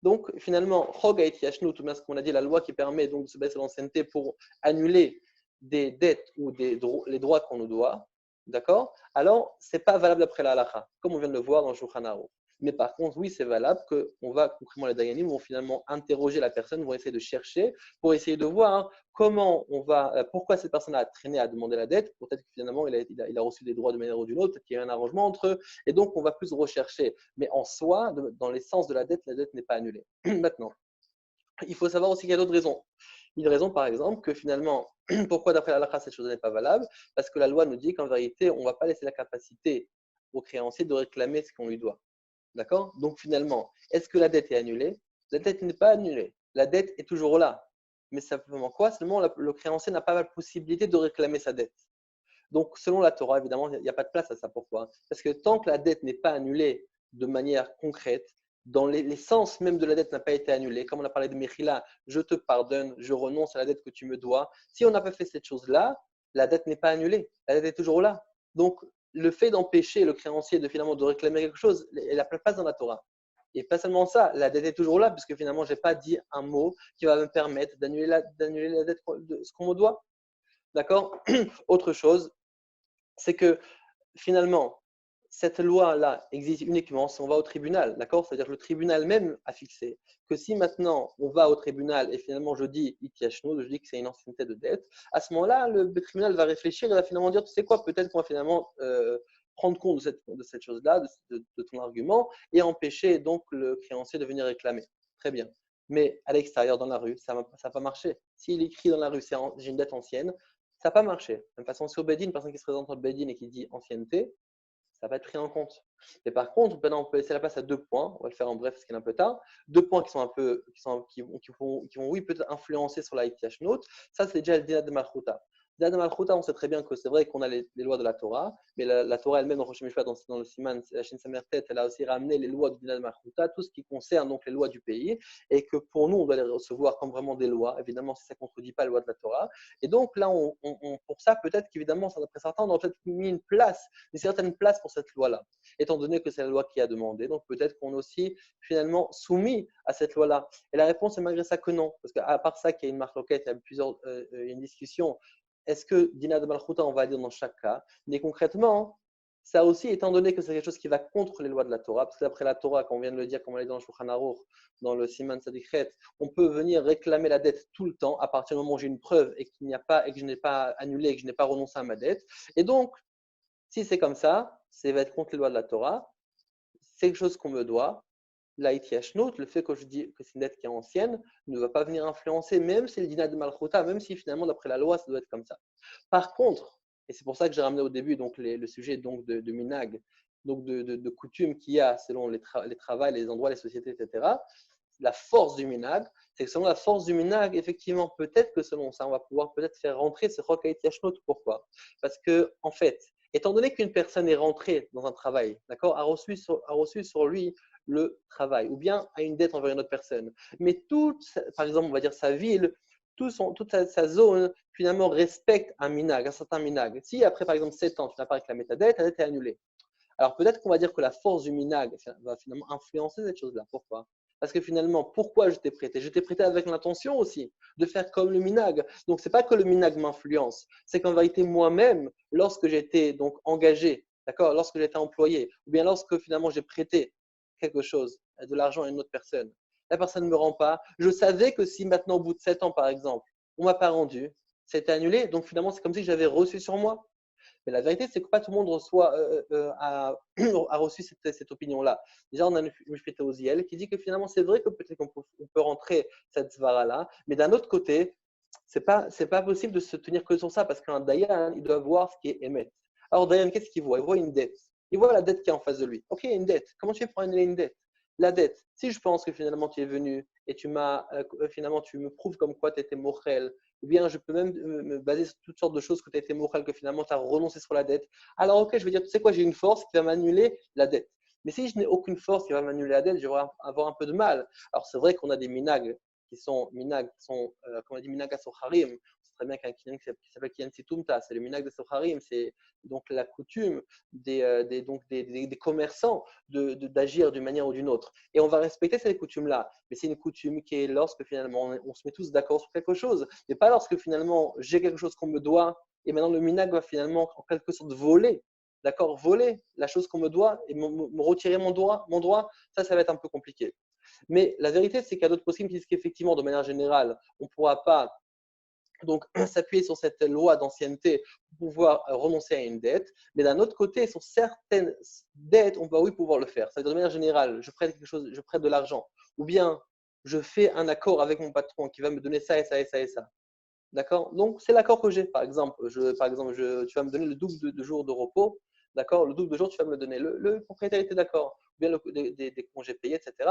donc finalement, Chog Haït Yashnu, tout ce qu'on a dit, la loi qui permet donc de se baser sur l'ancienneté pour annuler des dettes ou les droits qu'on nous doit, d'accord? Alors, ce n'est pas valable après la halakha, comme on vient de le voir dans Shulchan Aruch. Mais par contre, oui, c'est valable qu'on va, concrètement, les Dayanim vont finalement interroger la personne, vont essayer de chercher pour essayer de voir comment on va, pourquoi cette personne a traîné à demander la dette. Peut-être que finalement, il a reçu des droits de manière ou d'une autre, peut-être qu'il y a un arrangement entre eux. Et donc, on va plus rechercher. Mais en soi, dans l'essence de la dette n'est pas annulée. Maintenant, il faut savoir aussi qu'il y a d'autres raisons. Une raison, par exemple, que finalement, pourquoi d'après la halakha, cette chose n'est pas valable? Parce que la loi nous dit qu'en vérité, on ne va pas laisser la capacité au créancier de réclamer ce qu'on lui doit. D'accord? Donc finalement, est-ce que la dette est annulée? La dette n'est pas annulée. La dette est toujours là. Mais simplement quoi? Seulement le créancier n'a pas la possibilité de réclamer sa dette. Donc selon la Torah, évidemment, il n'y a pas de place à ça. Pourquoi? Parce que tant que la dette n'est pas annulée de manière concrète, dans l'essence même de la dette n'a pas été annulée, comme on a parlé de Mechila, je te pardonne, je renonce à la dette que tu me dois. Si on n'a pas fait cette chose-là, la dette n'est pas annulée. La dette est toujours là. Donc le fait d'empêcher le créancier de finalement de réclamer quelque chose, elle n'a pas de place dans la Torah. Et pas seulement ça, la dette est toujours là, puisque finalement, je n'ai pas dit un mot qui va me permettre d'annuler la dette de ce qu'on me doit. D'accord? Autre chose, c'est que finalement, cette loi-là existe uniquement si on va au tribunal. D'accord? C'est-à-dire que le tribunal même a fixé que si maintenant on va au tribunal et finalement je dis itiachno, je dis que c'est une ancienneté de dette, à ce moment-là, le tribunal va réfléchir et va finalement dire, tu sais quoi, peut-être qu'on va finalement prendre compte de cette chose-là, de ton argument, et empêcher donc le créancier de venir réclamer. Très bien. Mais à l'extérieur, dans la rue, ça va pas marcher. S'il écrit dans la rue, j'ai une dette ancienne, ça n'a pas marché. De toute façon, si au Bedin, une personne qui se présente au Bedin et qui dit ancienneté, ça va être pris en compte. Mais par contre, maintenant, on peut laisser la place à 2 points. On va le faire en bref parce qu'il est un peu tard. 2 points qui sont un peu, qui vont oui, peut-être influencer sur la ITH note. Ça, c'est déjà le Dinah de Malchuta. Dinah de Malchuta, on sait très bien que c'est vrai qu'on a les lois de la Torah, mais la Torah elle-même, dans le Siman, la Shin Samertet, elle a aussi ramené les lois du Dinah de Malchuta, tout ce qui concerne donc les lois du pays, et que pour nous, on doit les recevoir comme vraiment des lois, évidemment, si ça ne contredit pas les lois de la Torah. Et donc là, pour ça, peut-être qu'évidemment, d'après certains, on a peut-être mis une certaine place pour cette loi-là, étant donné que c'est la loi qui a demandé. Donc peut-être qu'on est aussi finalement soumis à cette loi-là. Et la réponse est malgré ça que non, parce qu'à part ça, qu'il y a une marloquette, il y a une discussion. Est-ce que Dina de Malchuta, on va dire dans chaque cas? Mais concrètement, ça aussi, étant donné que c'est quelque chose qui va contre les lois de la Torah, parce que d'après la Torah, comme on vient de le dire, comme on l'a dit dans le Shulchan Aruch, dans le Siman Sadikhet, on peut venir réclamer la dette tout le temps à partir du moment où j'ai une preuve et qu'il n'y a pas et que je n'ai pas annulé et que je n'ai pas renoncé à ma dette. Et donc, si c'est comme ça, ça va être contre les lois de la Torah. C'est quelque chose qu'on me doit. La note, le fait que je dis que c'est une dette qui est ancienne, ne va pas venir influencer, même si le dîner de Malchuta, même si finalement, d'après la loi, ça doit être comme ça. Par contre, et c'est pour ça que j'ai ramené au début donc, le sujet donc, de minag, donc de coutumes qu'il y a selon les travails, les endroits, les sociétés, etc., la force du minag, c'est que selon la force du minag, effectivement, peut-être que selon ça, on va pouvoir peut-être faire rentrer ce chok note. Pourquoi? Parce que, en fait, étant donné qu'une personne est rentrée dans un travail, d'accord, a reçu sur lui le travail, ou bien a une dette envers une autre personne, mais par exemple, on va dire sa ville, toute sa zone, finalement, respecte un minag, un certain minag. Si après, par exemple, 7 ans, tu n'as pas réclamé ta dette, elle est annulée. Alors peut-être qu'on va dire que la force du minag va finalement influencer cette chose-là. Pourquoi? Parce que finalement, pourquoi je t'ai prêté? Je t'ai prêté avec l'intention aussi de faire comme le minag. Donc, ce n'est pas que le minag m'influence, c'est qu'en vérité, moi-même, lorsque j'étais donc engagé, d'accord, lorsque j'étais employé, ou bien lorsque finalement j'ai prêté quelque chose, de l'argent à une autre personne, la personne ne me rend pas. Je savais que si maintenant, au bout de 7 ans, par exemple, on ne m'a pas rendu, c'était annulé. Donc, finalement, c'est comme si j'avais reçu sur moi. Mais la vérité, c'est que pas tout le monde a reçu cette opinion-là. Déjà, on a une Mishpita Oziel qui dit que finalement, c'est vrai que peut-être qu'on peut rentrer cette zvara-là, mais d'un autre côté, c'est pas possible de se tenir que sur ça parce qu'un Dayan, il doit voir ce qui est émet. Alors, Dayan, qu'est-ce qu'il voit? Il voit une dette. Il voit la dette qui est en face de lui. Ok, il y a une dette. Comment tu fais pour annuler une dette? La dette, si je pense que finalement tu es venu et finalement tu me prouves comme quoi tu étais mochel, ou bien je peux même me baser sur toutes sortes de choses que tu as été mochel, que finalement tu as renoncé sur la dette. Alors ok, je vais dire, tu sais quoi, j'ai une force qui va m'annuler la dette. Mais si je n'ai aucune force qui va m'annuler la dette, je vais avoir un peu de mal. Alors c'est vrai qu'on a des minags comment on dit, minag asocharim. C'est très bien qu'un kinyan qui s'appelle kinyan situmta, c'est le minag de socharim, c'est donc la coutume des commerçants d'agir d'une manière ou d'une autre. Et on va respecter cette coutume-là. Mais c'est une coutume qui est lorsque finalement on se met tous d'accord sur quelque chose, mais pas lorsque finalement j'ai quelque chose qu'on me doit et maintenant le minag va finalement en quelque sorte voler. D'accord, voler la chose qu'on me doit et me retirer mon droit, ça va être un peu compliqué. Mais la vérité, c'est qu'il y a d'autres possibles qui disent qu'effectivement, de manière générale, on ne pourra pas donc s'appuyer sur cette loi d'ancienneté pour pouvoir renoncer à une dette. Mais d'un autre côté, sur certaines dettes, on va oui pouvoir le faire. C'est-à-dire de manière générale, je prête quelque chose, je prête de l'argent, ou bien je fais un accord avec mon patron qui va me donner ça et ça et ça et ça. D'accord? Donc, c'est l'accord que j'ai. Par exemple, tu vas me donner le double de jours de repos, d'accord, le double de jours, tu vas me le donner. Le propriétaire était d'accord, ou bien des congés payés, etc.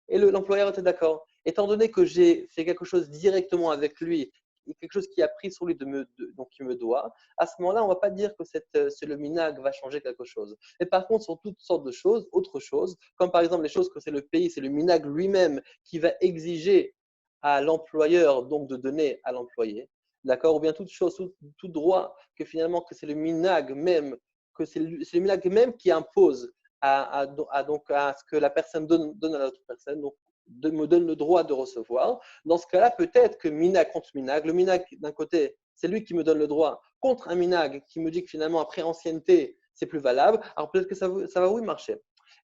Et l'employeur était d'accord. Étant donné que j'ai fait quelque chose directement avec lui, quelque chose qui a pris sur lui donc qui me doit, à ce moment-là, on ne va pas dire que le minag va changer quelque chose. Et par contre, sur toutes sortes de choses, autres choses, comme par exemple les choses que c'est le pays, c'est le minag lui-même qui va exiger à l'employeur donc de donner à l'employé, d'accord, ou bien toute chose, tout droit que finalement que c'est le minag même, que c'est le minag même qui impose à ce que la personne donne à l'autre personne, donc me donne le droit de recevoir. Dans ce cas-là, peut-être que minag contre minag, le minag d'un côté, c'est lui qui me donne le droit, contre un minag qui me dit que finalement après ancienneté, c'est plus valable, alors peut-être que ça va oui marcher.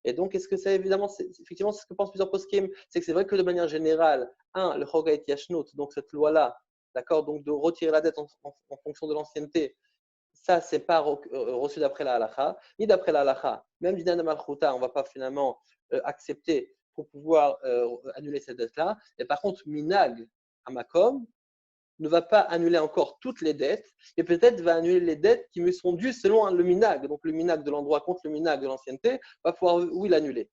Et donc, est-ce que c'est évidemment, effectivement, c'est ce que pensent plusieurs poskim, c'est que c'est vrai que de manière générale, le Chogait Yashnut, donc cette loi-là, d'accord, donc de retirer la dette en fonction de l'ancienneté, ça, c'est pas reçu d'après la halakha, ni d'après la halakha. Même du Din de Malchuta, on ne va pas finalement accepter pour pouvoir annuler cette dette-là. Et par contre, Minag, à Makom, ne va pas annuler encore toutes les dettes, et peut-être va annuler les dettes qui me sont dues selon le minag. Donc le minag de l'endroit contre le minag de l'ancienneté va pouvoir, oui, l'annuler.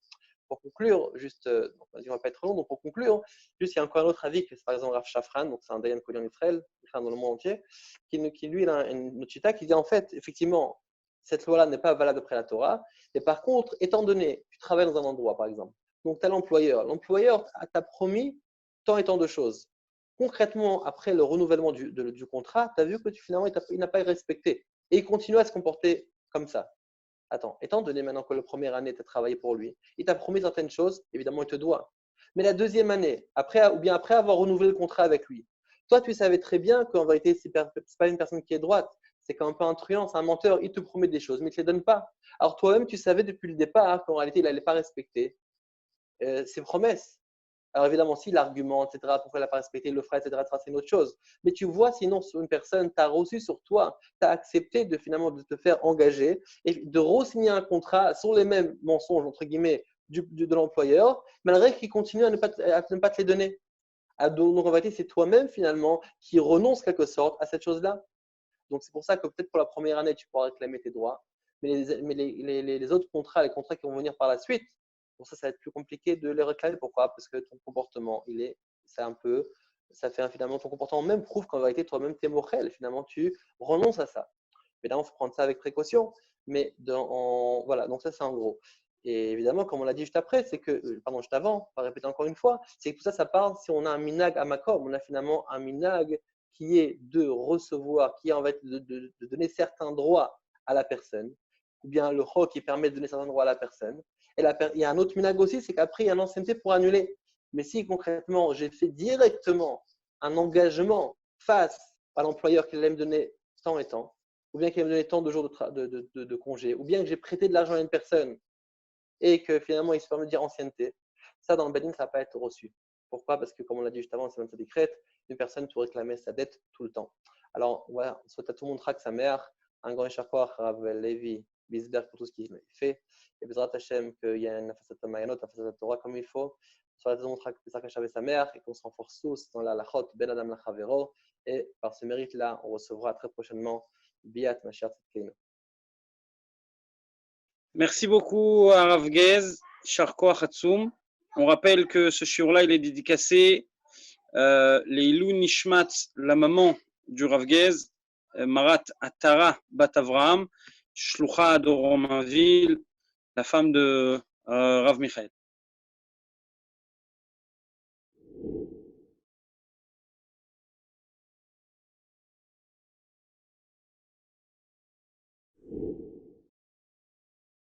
Pour conclure, juste, on ne va pas être long, donc pour conclure, juste il y a encore un autre avis, que c'est par exemple Rav Shafran, donc c'est un Dayan connu en Israël, dans le monde entier, qui lui, il a une chita qui dit en fait, effectivement, cette loi-là n'est pas valable d'après la Torah, et par contre, étant donné, tu travailles dans un endroit, par exemple, donc tu as l'employeur t'a promis tant et tant de choses. Concrètement, après le renouvellement du contrat, tu as vu que finalement, il n'a pas respecté. Et il continue à se comporter comme ça. Attends, étant donné maintenant que la première année, tu as travaillé pour lui, il t'a promis certaines choses, évidemment, il te doit. Mais la deuxième année, après avoir renouvelé le contrat avec lui, toi, tu savais très bien qu'en vérité, ce n'est pas une personne qui est droite, c'est quand même pas un truand, c'est un menteur, il te promet des choses, mais il ne te les donne pas. Alors toi-même, tu savais depuis le départ qu'en réalité, il n'allait pas respecter ses promesses. Alors évidemment, si l'argument, etc., pourquoi il n'a pas respecté, il le fera, etc., c'est une autre chose. Mais tu vois, sinon, sur une personne, tu as reçu sur toi, tu as accepté finalement de te faire engager et de re-signer un contrat sur les mêmes mensonges, entre guillemets, de l'employeur, malgré qu'il continue à ne pas te les donner. Donc en vérité, c'est toi-même finalement qui renonce quelque sorte à cette chose-là. Donc c'est pour ça que peut-être pour la première année, tu pourras réclamer tes droits, mais les autres contrats, les contrats qui vont venir par la suite, pour ça va être plus compliqué de les réclamer. Pourquoi? Parce que ton comportement, ça fait finalement ton comportement même prouve qu'en vérité toi-même t'es mochel. Finalement, tu renonces à ça. Évidemment, il faut prendre ça avec précaution, mais voilà. Donc ça c'est en gros. Et évidemment, comme on l'a dit juste après, c'est que, pardon, juste avant, pas répéter encore une fois, c'est que tout ça, ça parle si on a un minag à makom, on a finalement un minag qui est de recevoir, qui est en fait de donner certains droits à la personne, ou bien le chok qui permet de donner certains droits à la personne. Et il y a un autre minag aussi, c'est qu'après, il y a une ancienneté pour annuler. Mais si concrètement, j'ai fait directement un engagement face à l'employeur qu'il allait me donner tant et tant, ou bien qu'il allait me donner tant de jours de congé, ou bien que j'ai prêté de l'argent à une personne et que finalement, il se permet de dire ancienneté, ça, dans le Bedin, ça ne va pas être reçu. Pourquoi? Parce que, comme on l'a dit juste avant, c'est même décrète, une personne peut réclamer sa dette tout le temps. Alors, voilà, on souhaite à tout le monde sa mère, un grand écharcoir, Rav Levi, Bisberg, pour tout ce qu'il fait. Et Bezrat Hashem, qu'il y a une facette Mayanot, une facette Torah comme il faut. Soit tout le monde avec sa mère et qu'on se renforce tous dans la lachot, Ben Adam Lachavero. Et par ce mérite-là, on recevra très prochainement Biat Mashiach Tzidkeinu. Merci beaucoup à Rav Gez, Sharko Hatsoum. On rappelle que ce shiur-là, il est dédicacé Leilou Nishmat, la maman du Rav Gez, Marat Atara Bat Avraham, Shlucha Adoromanville, la femme de Rav Michael.